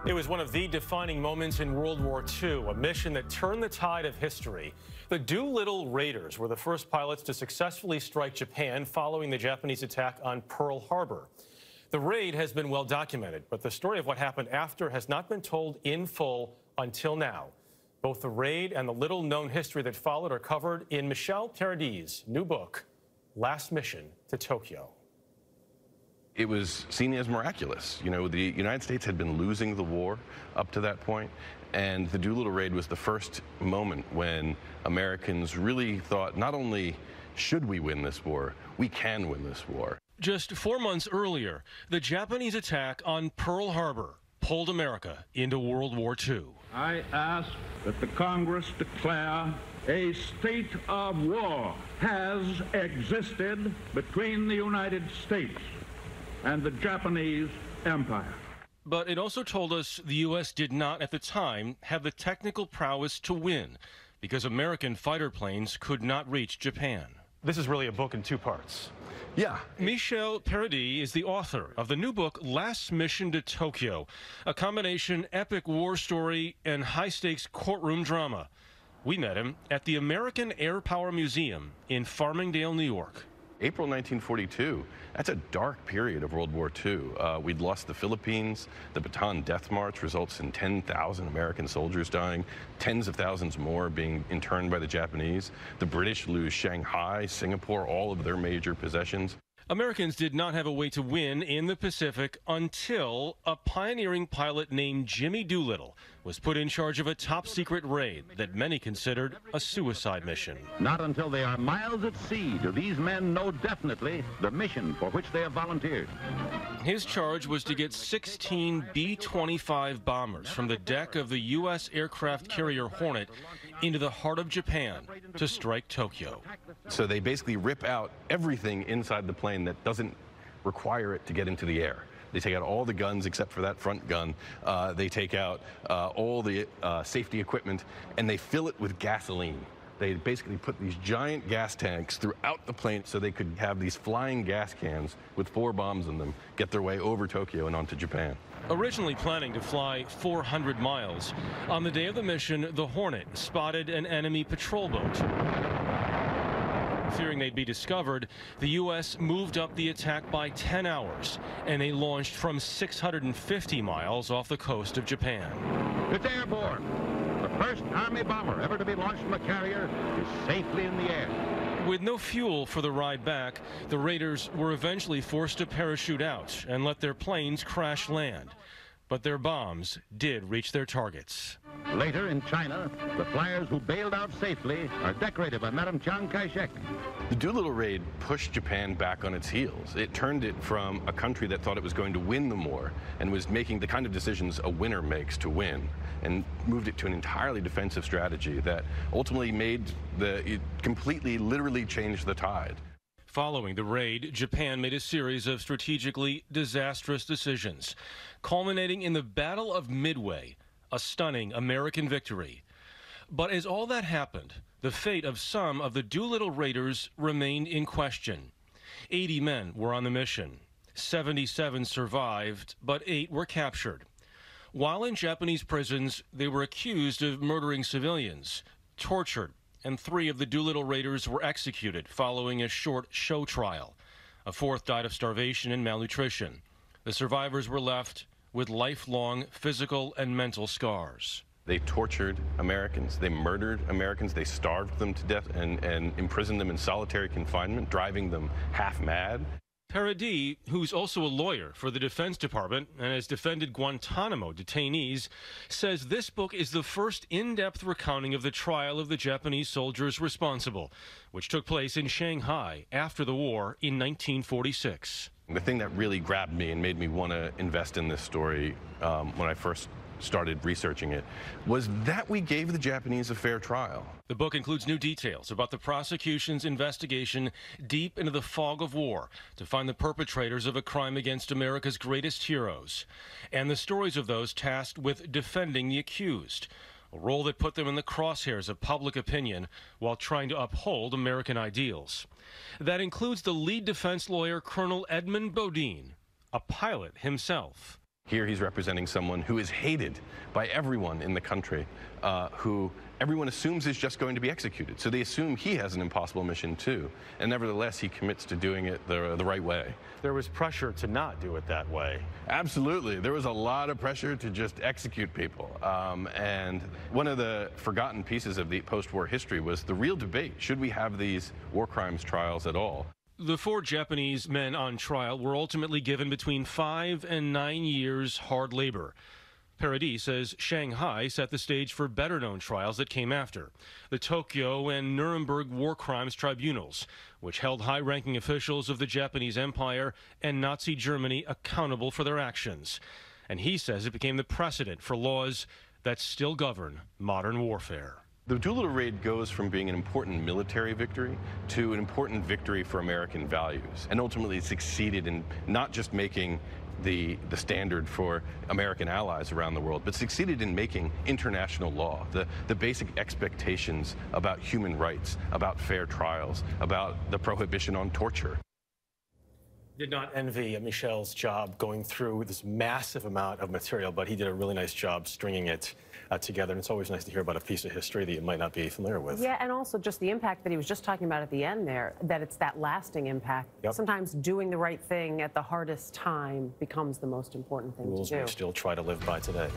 It was one of the defining moments in World War II, a mission that turned the tide of history. The Doolittle Raiders were the first pilots to successfully strike Japan following the Japanese attack on Pearl Harbor. The raid has been well documented, but the story of what happened after has not been told in full until now. Both the raid and the little-known history that followed are covered in Michel Paradis' new book, Last Mission to Tokyo. It was seen as miraculous. You know, the United States had been losing the war up to that point, and the Doolittle Raid was the first moment when Americans really thought, not only should we win this war, we can win this war. Just 4 months earlier, the Japanese attack on Pearl Harbor pulled America into World War II. I ask that the Congress declare a state of war has existed between the United States and the Japanese Empire. But it also told us the U.S. did not, at the time, have the technical prowess to win because American fighter planes could not reach Japan. This is really a book in two parts. Yeah. Michel Paradis is the author of the new book, Last Mission to Tokyo, a combination epic war story and high-stakes courtroom drama. We met him at the American Air Power Museum in Farmingdale, New York. April 1942, that's a dark period of World War II. We'd lost the Philippines. The Bataan Death March results in 10,000 American soldiers dying, tens of thousands more being interned by the Japanese. The British lose Shanghai, Singapore, all of their major possessions. Americans did not have a way to win in the Pacific until a pioneering pilot named Jimmy Doolittle was put in charge of a top-secret raid that many considered a suicide mission. Not until they are miles at sea do these men know definitely the mission for which they have volunteered. His charge was to get 16 B-25 bombers from the deck of the U.S. aircraft carrier Hornet into the heart of Japan to strike Tokyo. So they basically rip out everything inside the plane that doesn't require it to get into the air. They take out all the guns except for that front gun. They take out all the safety equipment, and they fill it with gasoline. They basically put these giant gas tanks throughout the plane so they could have these flying gas cans with 4 bombs in them get their way over Tokyo and onto Japan. Originally planning to fly 400 miles, on the day of the mission, the Hornet spotted an enemy patrol boat. Fearing they'd be discovered, the U.S. moved up the attack by 10 hours, and they launched from 650 miles off the coast of Japan. It's airborne. The first Army bomber ever to be launched from a carrier is safely in the air. With no fuel for the ride back, the Raiders were eventually forced to parachute out and let their planes crash land. But their bombs did reach their targets. Later in China, the flyers who bailed out safely are decorated by Madame Chiang Kai-shek. The Doolittle Raid pushed Japan back on its heels. It turned it from a country that thought it was going to win the war and was making the kind of decisions a winner makes to win, and moved it to an entirely defensive strategy that ultimately it completely, literally changed the tide. Following the raid, Japan made a series of strategically disastrous decisions, culminating in the Battle of Midway, a stunning American victory. But as all that happened, the fate of some of the Doolittle Raiders remained in question. 80 men were on the mission. 77 survived, but 8 were captured. While in Japanese prisons, they were accused of murdering civilians, tortured, and 3 of the Doolittle Raiders were executed following a short show trial. A 4th died of starvation and malnutrition. The survivors were left with lifelong physical and mental scars. They tortured Americans. They murdered Americans. They starved them to death and imprisoned them in solitary confinement, driving them half mad. Paradis, who's also a lawyer for the Defense Department and has defended Guantanamo detainees, says this book is the first in-depth recounting of the trial of the Japanese soldiers responsible, which took place in Shanghai after the war in 1946. The thing that really grabbed me and made me want to invest in this story when I first started researching it was that we gave the Japanese a fair trial. The book includes new details about the prosecution's investigation deep into the fog of war to find the perpetrators of a crime against America's greatest heroes, and the stories of those tasked with defending the accused, a role that put them in the crosshairs of public opinion while trying to uphold American ideals. That includes the lead defense lawyer, Colonel Edmund Bodine, a pilot himself. Here he's representing someone who is hated by everyone in the country, who everyone assumes is just going to be executed. So they assume he has an impossible mission too. And nevertheless, he commits to doing it the right way. There was pressure to not do it that way. Absolutely. There was a lot of pressure to just execute people. And one of the forgotten pieces of the post-war history was the real debate. Should we have these war crimes trials at all? The 4 Japanese men on trial were ultimately given between 5 and 9 years hard labor. Paradis says Shanghai set the stage for better-known trials that came after. The Tokyo and Nuremberg war crimes tribunals, which held high-ranking officials of the Japanese Empire and Nazi Germany accountable for their actions. And he says it became the precedent for laws that still govern modern warfare. The Doolittle Raid goes from being an important military victory to an important victory for American values, and ultimately succeeded in not just making the standard for American allies around the world, but succeeded in making international law, the basic expectations about human rights, about fair trials, about the prohibition on torture. Did not envy Michel's job going through this massive amount of material, but he did a really nice job stringing it together. And it's always nice to hear about a piece of history that you might not be familiar with. Yeah, and also just the impact that he was just talking about at the end there, that it's that lasting impact. Yep. Sometimes doing the right thing at the hardest time becomes the most important thing Rules to do. we still try to live by today.